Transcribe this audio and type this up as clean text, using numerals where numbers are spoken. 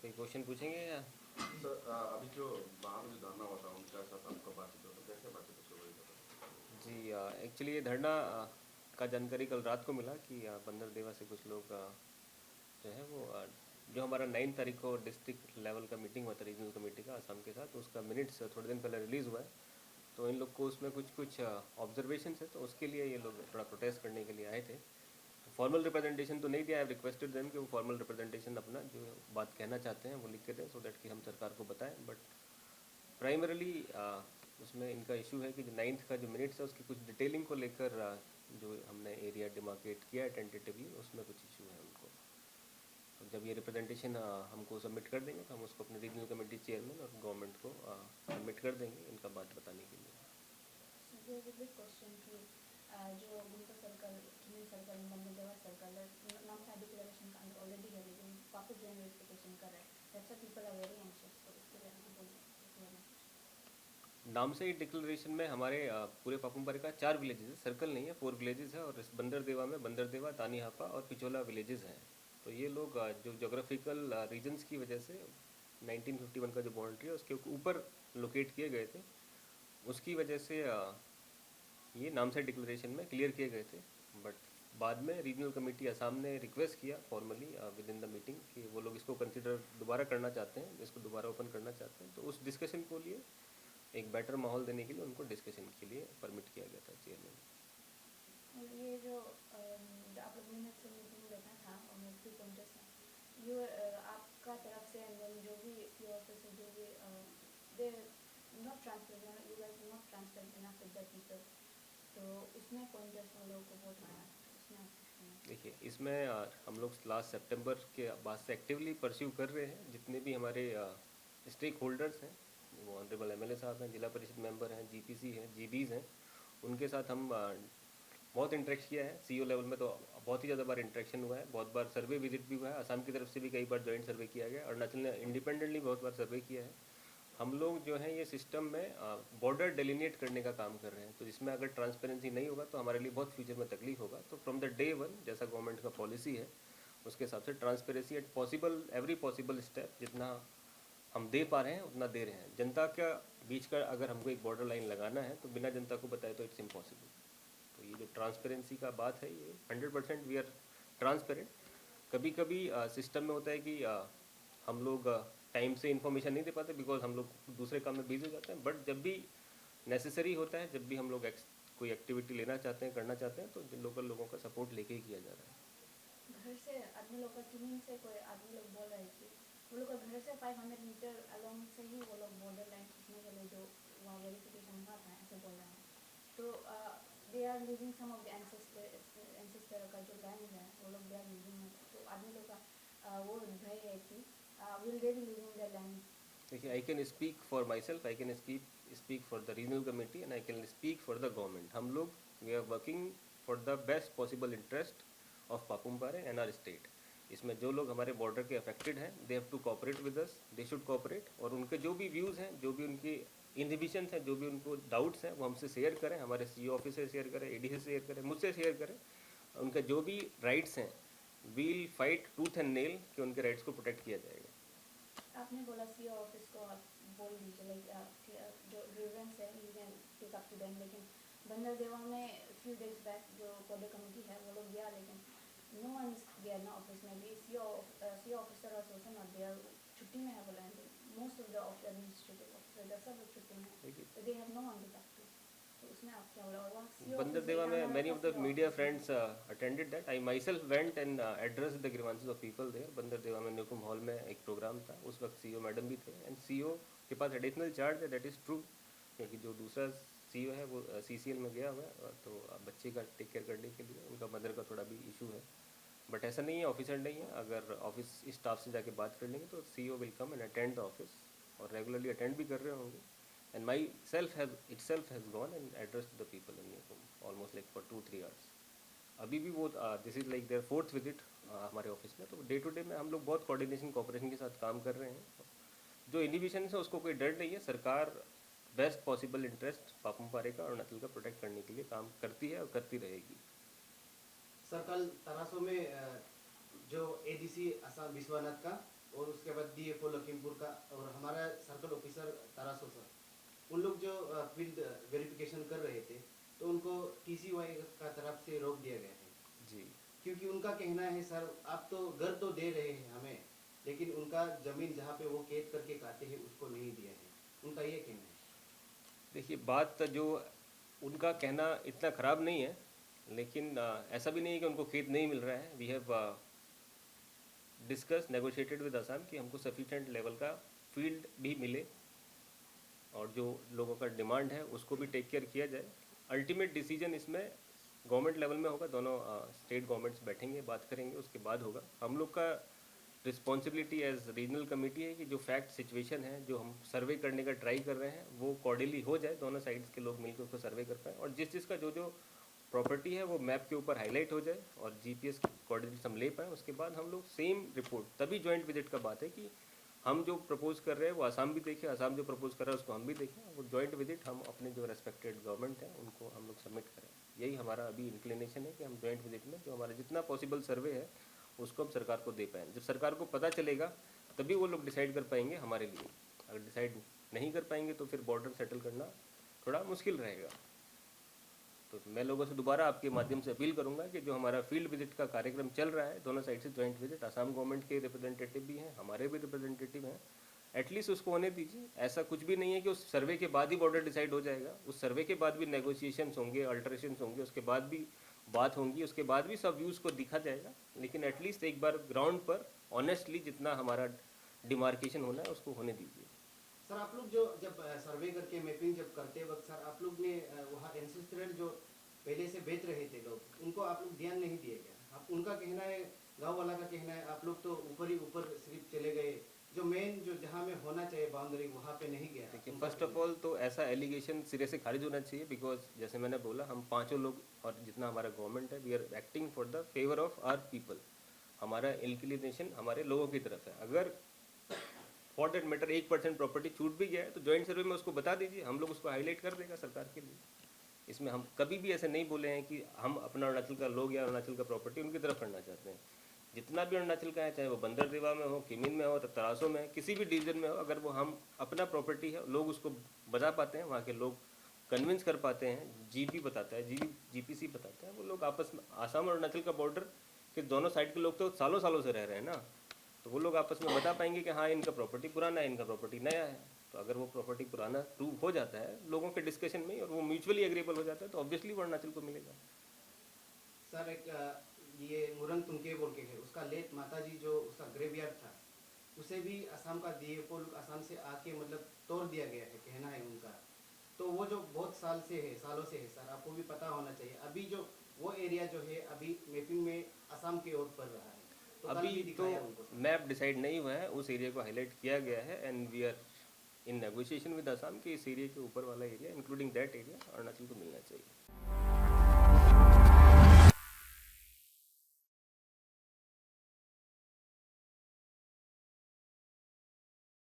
कोई क्वेश्चन पूछेंगे या? सर अभी जो वहाँ पे जो धरना हुआ था उनके साथ आपका बातचीत हुआ तो कैसे बातचीत उसके बारे में बताइए। जी, एक्चुअली ये धरना का जानकारी कल रात को मिला कि बंदरदेवा से कुछ लोग जो है वो जो हमारा 9 तारीख को डिस्ट्रिक्ट लेवल का मीटिंग हुआ था रीजनल कमेटी का असम के साथ, उसका मिनट्स थोड़े दिन पहले रिलीज़ हुआ है। तो इन लोग को उसमें कुछ कुछ ऑब्जर्वेशन है, तो उसके लिए ये लोग थोड़ा प्रोटेस्ट करने के लिए आए थे। तो फॉर्मल रिप्रेजेंटेशन तो नहीं दिया, आई रिक्वेस्टेड देम कि वो फॉर्मल रिप्रेजेंटेशन अपना जो बात कहना चाहते हैं वो लिख के दें, सो दैट कि हम सरकार को बताएं। बट प्राइमरली उसमें इनका इशू है कि जो 9th का जो मिनट्स है उसकी कुछ डिटेलिंग को लेकर जो हमने एरिया डिमार्केट किया है टेंटेटिवली, उसमें कुछ इशू है उनको। तो जब ये रिप्रेजेंटेशन हमको सबमिट कर देंगे तो हम उसको अपने रीजनल कमेटी चेयरमैन और गवर्नमेंट को सबमिट कर देंगे इनका बात बताने के लिए। There's a big question कि जो Gunta circle, Kimin circle, Banderdewa circle नामसा डिक्लेरेशन का अंदर ऑलरेडी है, लेकिन वापस जो वेरिफिकेशन कर रहे हैं, that's why people are very anxious. तो इसके लिए हम बोल नामसाई डिक्लेरेशन में हमारे पूरे पापुमपारे का 4 विलेजेस है, सर्कल नहीं है, 4 विलेजेस है। और इस बंदरदेवा में बंदरदेवा, तानीहापा और पिचोला विलेजेस हैं। तो ये लोग जो जोग्राफिकल रीजन्स की वजह से 1951 का जो बाउंड्री है उसके ऊपर लोकेट किए गए थे, उसकी वजह से ये नामसाई डिक्लेरेशन में क्लियर किए गए थे। बट बाद में रीजनल कमेटी असम ने रिक्वेस्ट किया formally with in the meeting कि वो लोग इसको कंसिडर दोबारा करना चाहते हैं, इसको दोबारा ओपन करना चाहते हैं। तो उस डिस्कशन को लिए एक बेटर माहौल देने के लिए उनको डिस्कशन के लिए परमिट किया गया था चेयरमैन। और ये जो आप लोगों ने से मीटिंग लेना था और मोस्टली पॉइंटर्स हैं, ये आपका तरफ से जो भी सी ऑफिस जो भी they not transparent, you guys not transparent enough with the people, तो उसमें पॉइंटर्स में लोगों को वोट आया, उसमें आप कुछ कहना। देखिए, इसमें हम लोग लास्ट सितंबर के बाद से एक्टिवली परस्यू कर रहे हैं। जितने भी हमारे स्टेक होल्डर्स हैं, वो ऑनरेबल एमएलए साहब हैं, जिला परिषद मेंबर हैं, जीपीसी हैं, जीबीज हैं, उनके साथ हम बहुत इंटरेक्ट किया है। सीईओ लेवल में तो बहुत ही ज़्यादा बार इंटरेक्शन हुआ है, बहुत बार सर्वे विजिट भी हुआ है। असम की तरफ से भी कई बार जॉइंट सर्वे किया गया, अरुणाचल ने इंडिपेंडेंटली बहुत बार सर्वे किया है। हम लोग जो है ये सिस्टम में बॉर्डर डेलिनेट करने का काम कर रहे हैं। तो इसमें अगर ट्रांसपेरेंसी नहीं होगा तो हमारे लिए बहुत फ्यूचर में तकलीफ होगा। तो फ्रॉम द डे वन जैसा गवर्नमेंट का पॉलिसी है उसके हिसाब से transparency at possible every possible step जितना हम दे पा रहे हैं उतना दे रहे हैं। जनता का बीच का अगर हमको एक बॉर्डर लाइन लगाना है तो बिना जनता को बताए तो इट्स इम्पॉसिबल। तो ये जो ट्रांसपेरेंसी का बात है ये 100% वी आर ट्रांसपेरेंट। कभी कभी सिस्टम में होता है कि हम लोग टाइम से इन्फॉर्मेशन नहीं दे पाते बिकॉज हम लोग दूसरे काम में बिजी हो जाते हैं। बट जब भी नेसेसरी होता है, जब भी हम लोग कोई एक्टिविटी लेना चाहते हैं, करना चाहते हैं, तो लोकल लोगों का सपोर्ट लेके ही किया जा रहा है। घर से आदमी लोग का किमिन से कोई आदमी लोग बोल रहे कि वो लोग का घर से 500 मीटर अलोंग से ही वो लोग बॉर्डर लाइन खींचने के लिए जो वहाँ वेरिफिकेशन हुआ था ऐसे बोल रहे हैं। तो they are losing some of the ancestor का जो लैंड है वो लोग दे आर लूजिंग। तो आदमी लोग का वो भय है कि will they be losing the land. देखिए, I can speak for my self, I can speak for the regional committee and I can speak for the government. हम लोग we are working for the best possible interest of Papum Pare and our state. इसमें जो लोग हमारे border के affected हैं they have to cooperate with us, they should cooperate. और उनके जो भी व्यूज़ हैं, जो भी उनकी इनहिबिशन हैं, जो भी उनको डाउट्स हैं वो हमसे शेयर करें, हमारे सीईओ ऑफिस से शेयर करें, एडी से शेयर करें, मुझसे शेयर करें। उनके जो भी राइट्स हैं we'll fight tooth and nail कि उनके राइट्स को प्रोटेक्ट किया जाएगा। आपने बोला सीओ ऑफिस को आप बोल दीजिए लाइक जो ग्रीवेंस है you can take up to them, लेकिन बंदरदेवा में फ्यू डेज बैक जो कोडे कमेटी है वो लोग गया, लेकिन नो वन इज देयर ना ऑफिस में भी। सीओ ऑफिसर और सोशल नॉट देयर, छुट्टी में है बोला है। Most of the administrative officer सब लोग छुट्टी में है, तो they have no one to talk to. तो उसमें आप क्या बोला? और वहाँ सीओ ऑफिस बंदरदेवा में ईटानगर many का of the CO media office है। friends attended that. I myself went and addressed the grievances of people there. Banderdewa में न्यूकुम हॉल में एक प्रोग्राम था, उस वक्त सीईओ मैडम भी थे एंड सीईओ के पास एडिशनल चार्ज है, दैट इज़ ट्रू। क्योंकि जो दूसरा सीईओ है वो सीसीएल में गया हुआ है, तो बच्चे का टेक केयर करने के लिए उनका मदर का थोड़ा भी इशू है। बट ऐसा नहीं है, ऑफिसर नहीं है। अगर ऑफिस स्टाफ से जाके बात कर लेंगे तो CEO will come and attend the office, और रेगुलरली अटेंड भी कर रहे होंगे। And myself have itself has gone and addressed the people in Nikum almost like for 2-3 hours. अभी भी वो this is like their 4th visit हमारे office में। तो डे टू डे में हम लोग बहुत कोऑर्डिनेशन कोऑपरेशन के साथ काम कर रहे हैं। जो इनहिबिशन है उसको कोई डर नहीं है। सरकार बेस्ट पॉसिबल इंटरेस्ट पापुमपारे का और अरुणाचल का प्रोटेक्ट करने के लिए काम करती है और करती रहेगी। सर कल तरासो में जो एडीसी असम विश्वनाथ का और उसके बाद डीएफओ लखीमपुर का और हमारा सर्कल ऑफिसर तारासो सर, उन लोग जो फील्ड वेरिफिकेशन कर रहे थे तो उनको टीसीवाई का तरफ से रोक दिया गया है, जी क्योंकि उनका कहना है सर आप तो घर तो दे रहे हैं हमें, लेकिन उनका जमीन जहाँ पे वो कैद करके काटे हैं उसको नहीं दिया है, उनका ये कहना है। देखिए, बात जो उनका कहना इतना ख़राब नहीं है, लेकिन ऐसा भी नहीं है कि उनको खेत नहीं मिल रहा है। We have discuss negotiated with Assam कि हमको सफिशेंट लेवल का फील्ड भी मिले और जो लोगों का डिमांड है उसको भी टेक केयर किया जाए। अल्टीमेट डिसीजन इसमें गवर्नमेंट लेवल में होगा, दोनों स्टेट गवर्नमेंट्स बैठेंगे, बात करेंगे, उसके बाद होगा। हम लोग का रिस्पॉन्सिबिलिटी एज रीजनल कमेटी है कि जो फैक्ट सिचुएशन है, जो हम सर्वे करने का ट्राई कर रहे हैं, वो कॉर्डियली हो जाए, दोनों साइड्स के लोग मिलकर उसको सर्वे कर पाएँ और जिस का जो प्रॉपर्टी है वो मैप के ऊपर हाईलाइट हो जाए और जीपीएस कोऑर्डिनेट्स हम ले पाएँ। उसके बाद हम लोग सेम रिपोर्ट, तभी जॉइंट विजिट का बात है कि हम जो प्रपोज कर रहे हैं वो आसाम भी देखें, आसाम जो प्रपोज कर रहा है उसको हम भी देखें, वो जॉइंट विजिट हम अपने जो रेस्पेक्टेड गवर्नमेंट है उनको हम लोग सबमिट करें। यही हमारा अभी इंक्लिनेशन है कि हम जॉइंट विजिट में जो हमारा जितना पॉसिबल सर्वे है उसको हम सरकार को दे पाएँ। जब सरकार को पता चलेगा तभी वो लोग डिसाइड कर पाएंगे हमारे लिए। अगर डिसाइड नहीं कर पाएंगे तो फिर बॉर्डर सेटल करना थोड़ा मुश्किल रहेगा। तो मैं लोगों से दोबारा आपके माध्यम से अपील करूंगा कि जो हमारा फील्ड विजिट का कार्यक्रम चल रहा है, दोनों साइड से जॉइंट विजिट, आसाम गवर्नमेंट के रिप्रेजेंटेटिव भी हैं, हमारे भी रिप्रेजेंटेटिव हैं, एटलीस्ट उसको होने दीजिए। ऐसा कुछ भी नहीं है कि उस सर्वे के बाद ही बॉर्डर डिसाइड हो जाएगा। उस सर्वे के बाद भी नेगोशिएशंस होंगे, अल्टरेशंस होंगे, उसके बाद भी बात होंगी, उसके बाद भी सब व्यूज़ को दिखा जाएगा। लेकिन एटलीस्ट एक बार ग्राउंड पर ऑनेस्टली जितना हमारा डिमार्केशन होना है उसको होने दीजिए। सर आप लोग जो जब सर्वे करके मैपिंग जब करते वक्त सर आप लोग ने वहाँ एंसेस्ट्रल जो पहले से बेच रहे थे लोग, उनको आप लोग ध्यान नहीं दिए क्या? आप उनका कहना है, गांव वाला का कहना है आप लोग तो ऊपर ही ऊपर सिर्फ चले गए, जो मेन जो जहाँ में होना चाहिए बाउंड्री वहाँ पे नहीं गया। देखिए, फर्स्ट ऑफ ऑल तो ऐसा एलिगेशन सिरे से खारिज होना चाहिए, बिकॉज जैसे मैंने बोला हम पांचों लोग और जितना हमारा गवर्नमेंट है, we are acting for the favour of our people. हमारा इंक्लिनेशन हमारे लोगों की तरफ है। अगर फॉर दैट मैटर 1% प्रॉपर्टी छूट भी गया है तो जॉइंट सर्वे में उसको बता दीजिए, हम लोग उसको हाईलाइट कर देगा सरकार के लिए। इसमें हम कभी भी ऐसे नहीं बोले हैं कि हम अपना अरुणाचल का लोग या अरुणाचल का प्रॉपर्टी उनकी तरफ करना चाहते हैं। जितना भी अरुणाचल का है, चाहे वो बंदरदेवा में हो, किमिन में हो, तरासो में, किसी भी डिवीजन में हो, अगर वो हम अपना प्रॉपर्टी है, लोग उसको बता पाते हैं, वहाँ के लोग कन्विंस कर पाते हैं, जीपी बताता है, जीपीसी बताता है, वो लोग आपस में, आसाम और अरुणाचल का बॉर्डर के दोनों साइड के लोग तो सालों सालों से रह रहे हैं ना, तो वो लोग आपस में बता पाएंगे कि हाँ इनका प्रॉपर्टी पुराना है, इनका प्रॉपर्टी नया है। तो अगर वो प्रॉपर्टी पुराना प्रूव हो जाता है लोगों के डिस्कशन में और वो म्यूचुअली एग्रीबल हो जाता है तो ऑब्वियसली वो अरुणाचल को मिलेगा। सर एक ये मुरंग तुंके बोल के है, उसका लेट माता जी जो उसका ग्रेवयार्ड था उसे भी असम का डीएफओ असम से आके मतलब तोड़ दिया गया है, कहना है उनका। तो वो जो बहुत सालों से है सर, आपको भी पता होना चाहिए। अभी जो वो एरिया जो है अभी मैपिंग में असम की ओर पड़ रहा है, तो कल भी अभी तो दिखाया उनको सर। मैप डिसाइड नहीं हुआ है, उस एरिया को हाईलाइट किया गया है and we are in negotiation with Assam कि इस एरिया के ऊपर वाला area including that area Arunachal को मिलना चाहिए।